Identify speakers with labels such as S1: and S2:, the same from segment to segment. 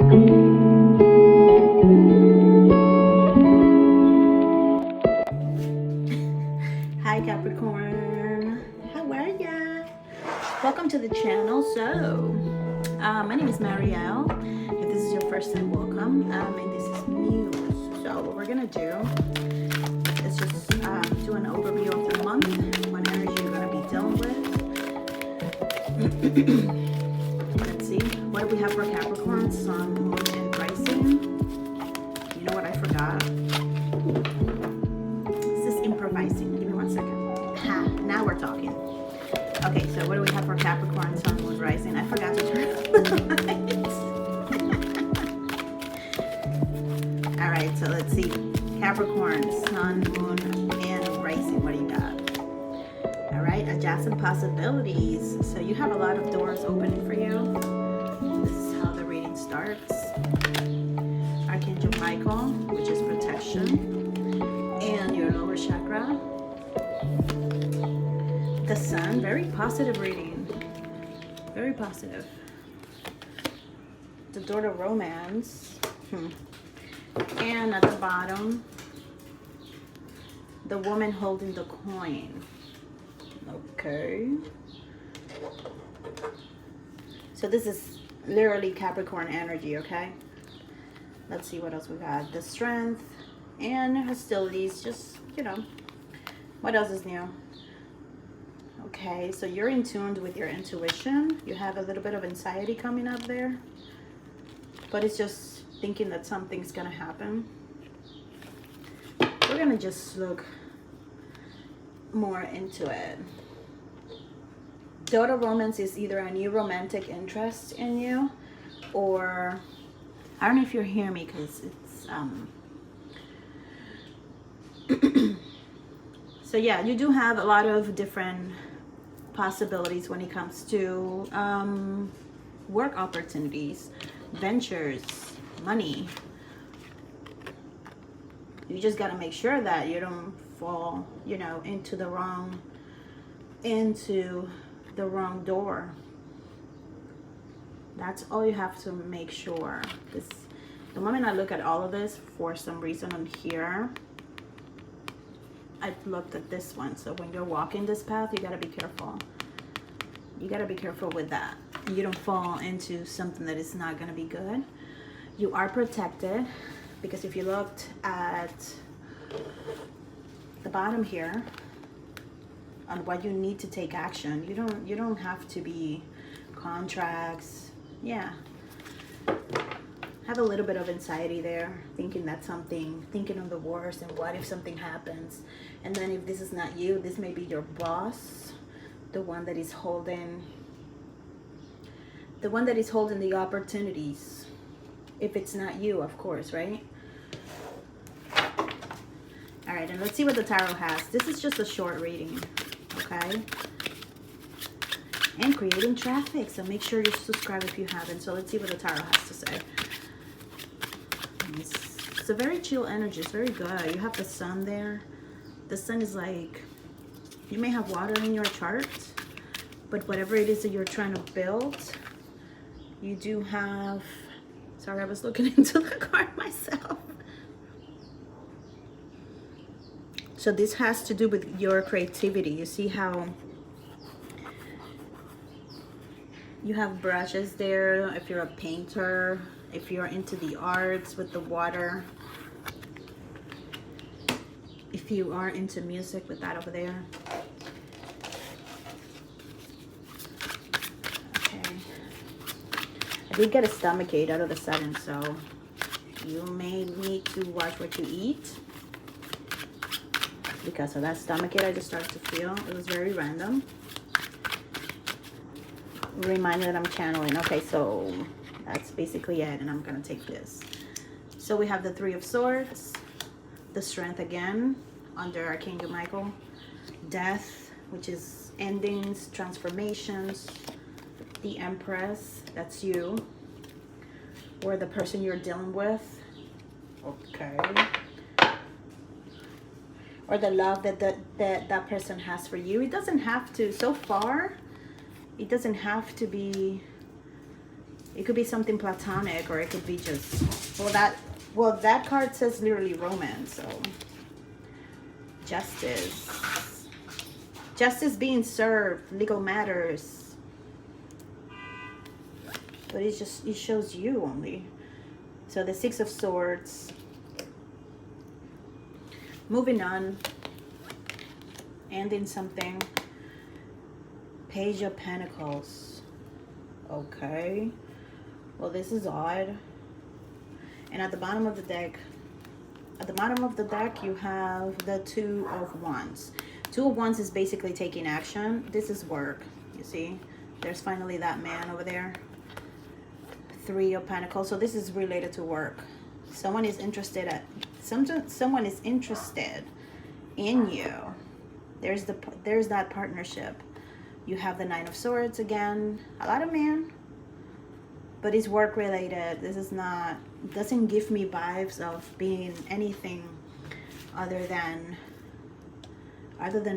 S1: Hi Capricorn, how are ya? Welcome to the channel. So, my name is Marielle. If this is your first time, welcome. And this is news. So, what we're gonna do is just do an overview of the month, what energy you're gonna be dealing with. Let's see, what do we have for Capricorn, Sun, Moon, and Rising? You know what I forgot? This is improvising. Give me 1 second. Ha, now we're talking. Okay, so what do we have for Capricorn, Sun, Moon, Rising? I forgot to turn on the lights. All right, so let's see. Capricorn, Sun, Moon, and Rising. What do you got? All right, adjacent possibilities. So you have a lot of doors opening for you. This is how the reading starts. Archangel Michael, which is protection, and your lower chakra. The Sun, very positive reading, very positive. The door to romance, and at the bottom, the woman holding the coin. Okay. So this is literally Capricorn energy, okay? Let's see what else we got. The Strength and hostilities, just, you know, what else is new? Okay, so you're in tune with your intuition. You have a little bit of anxiety coming up there, but it's just thinking that something's gonna happen. We're gonna just look more into it. Daughter romance is either a new romantic interest in you, or I don't know if you're hearing me because it's so yeah, you do have a lot of different possibilities when it comes to work opportunities, ventures, money. You just got to make sure that you don't fall, you know, into the wrong door. That's all you have to make sure. Because the moment I look at all of this, for some reason on here, I've looked at this one. So when you're walking this path, you got to be careful. You got to be careful with that. You don't fall into something that is not going to be good. You are protected, because if you looked at the bottom here on what you need to take action, you don't have to be contracts. Yeah. Have a little bit of anxiety there, thinking of the worst, and what if something happens. And then if this is not you, this may be your boss, the one that is holding the opportunities. If it's not you, of course, right? All right, and let's see what the tarot has. This is just a short reading, okay? And creating traffic, so make sure you subscribe if you haven't. So let's see what the tarot has to say. It's a very chill energy. It's very good. You have the Sun there. The Sun is like, you may have water in your chart, but whatever it is that you're trying to build, you do have, sorry, I was looking into the card myself. So this has to do with your creativity. You see how you have brushes there, if you're a painter, if you're into the arts with the water, if you are into music with that over there. Okay. I did get a stomachache out of the sudden, so you may need to watch what you eat because of that stomachache I just started to feel. It was very random. Reminder that I'm channeling. Okay, so that's basically it, and I'm gonna take this. So we have the Three of Swords, the Strength again under Archangel Michael, Death, which is endings, transformations, the Empress, that's you, or the person you're dealing with, okay, or the love that person has for you. It doesn't have to, so far, it doesn't have to be It could be something platonic, or it could be just, well, that card says literally romance. So justice. Justice being served, legal matters. But it's just, it shows you only. So the Six of Swords. Moving on. Ending something. Page of Pentacles. Okay. Well, this is odd. And at the bottom of the deck, you have the Two of Wands. Two of Wands is basically taking action. This is work. You see? There's finally that man over there. Three of Pentacles. So this is related to work. Someone is interested someone is interested in you. There's that partnership. You have the Nine of Swords again. A lot of man, but it's work related. This is not, doesn't give me vibes of being anything other than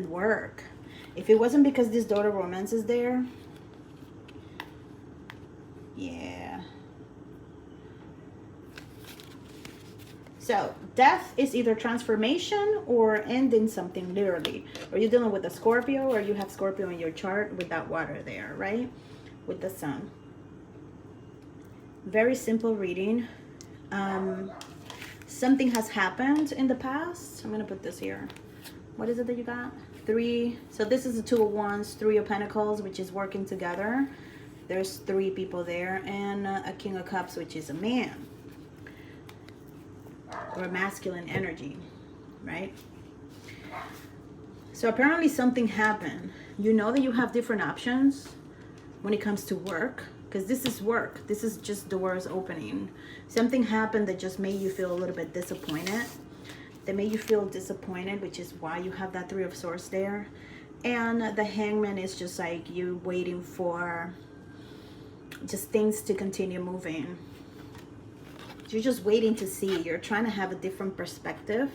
S1: work. If it wasn't because this daughter romance is there, yeah. So death is either transformation or ending something literally. Or you're dealing with a Scorpio, or you have Scorpio in your chart with that water there, right? With the sun. Very simple reading. Something has happened in the past. I'm going to put this here. What is it that you got? Three. So this is the Two of Wands, Three of Pentacles, which is working together. There's three people there. And a King of Cups, which is a man. Or masculine energy, right? So apparently something happened. You know that you have different options when it comes to work, because this is work. This is just doors opening. Something happened that just made you feel a little bit disappointed. That made you feel disappointed, which is why you have that Three of Swords there. And the Hangman is just like you waiting for just things to continue moving. You're just waiting to see. You're trying to have a different perspective.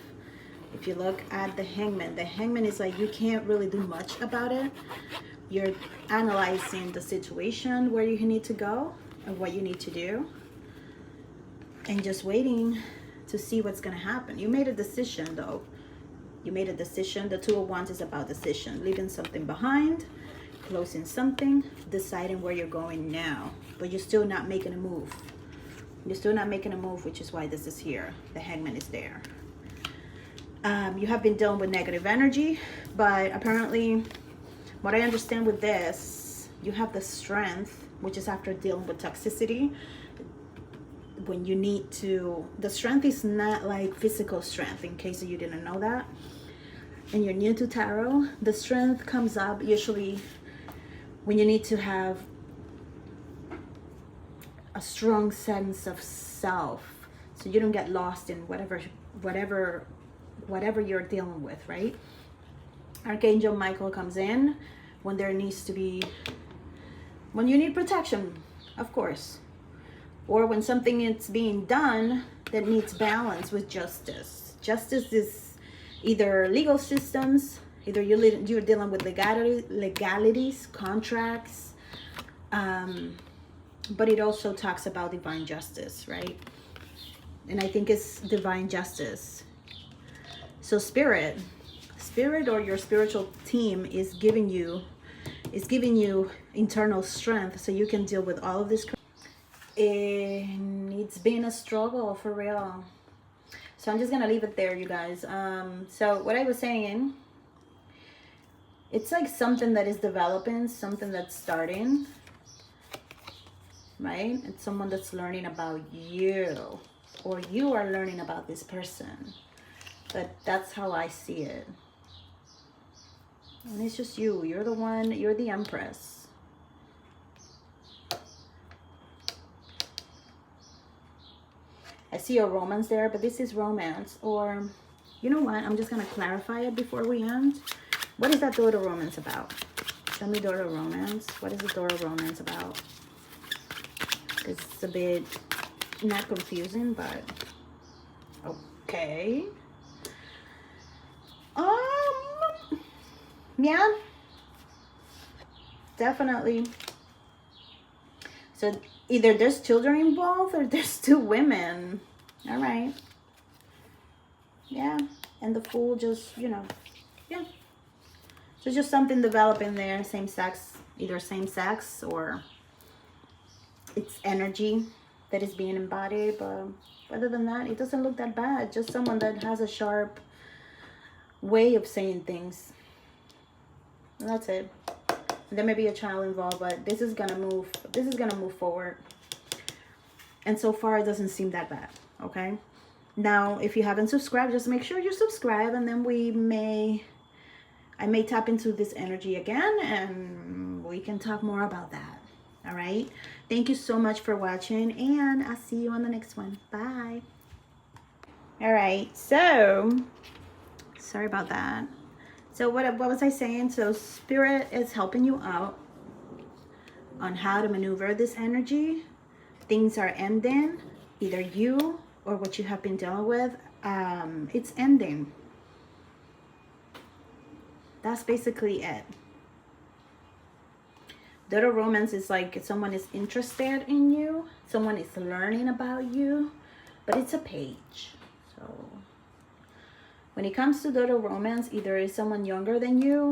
S1: If you look at the Hangman is like you can't really do much about it. You're analyzing the situation, where you need to go and what you need to do, and just waiting to see what's going to happen. You made a decision, though. You made a decision. The Two of Wands is about decision, leaving something behind, closing something, deciding where you're going now, but you're still not making a move. You're still not making a move, which is why this is here. The Hangman is there. You have been dealing with negative energy, but apparently, what I understand with this, you have the Strength, which is after dealing with toxicity. When you need to, the Strength is not like physical strength, in case you didn't know that. And you're new to tarot, the Strength comes up usually when you need to have a strong sense of self, so you don't get lost in whatever you're dealing with, right? Archangel Michael comes in when there needs to be, when you need protection, of course, or when something is being done that needs balance with justice. Justice is either legal systems, either you're dealing with legalities, contracts, but it also talks about divine justice, right? And I think it's divine justice. So spirit or your spiritual team is giving you internal strength so you can deal with all of this. And it's been a struggle for real. So I'm just gonna leave it there, you guys. So what I was saying, it's like something that is developing, something that's starting, right? It's someone that's learning about you, or you are learning about this person. But that's how I see it. And it's just you. You're the one, you're the Empress. I see a romance there, but this is romance. Or, you know what? I'm just going to clarify it before we end. What is that daughter romance about? Tell me daughter romance. What is the daughter romance about? It's a bit not confusing, but okay. Yeah, definitely. So Either there's children involved or there's two women. All right. Yeah. And the Fool just, you know, yeah. So just something developing there, same sex, either same sex or it's energy that is being embodied. But other than that, it doesn't look that bad. Just someone that has a sharp way of saying things. And that's it. There may be a child involved, but this is gonna move. This is gonna move forward. And so far, it doesn't seem that bad. Okay. Now, if you haven't subscribed, just make sure you subscribe, and then I may tap into this energy again, and we can talk more about that. All right. Thank you so much for watching, and I'll see you on the next one. Bye. All right. So, sorry about that. So what was I saying? So Spirit is helping you out on how to maneuver this energy. Things are ending, either you or what you have been dealing with. It's ending. That's basically it. The other romance is like someone is interested in you. Someone is learning about you. But it's a page. So when it comes to the other romance, either is someone younger than you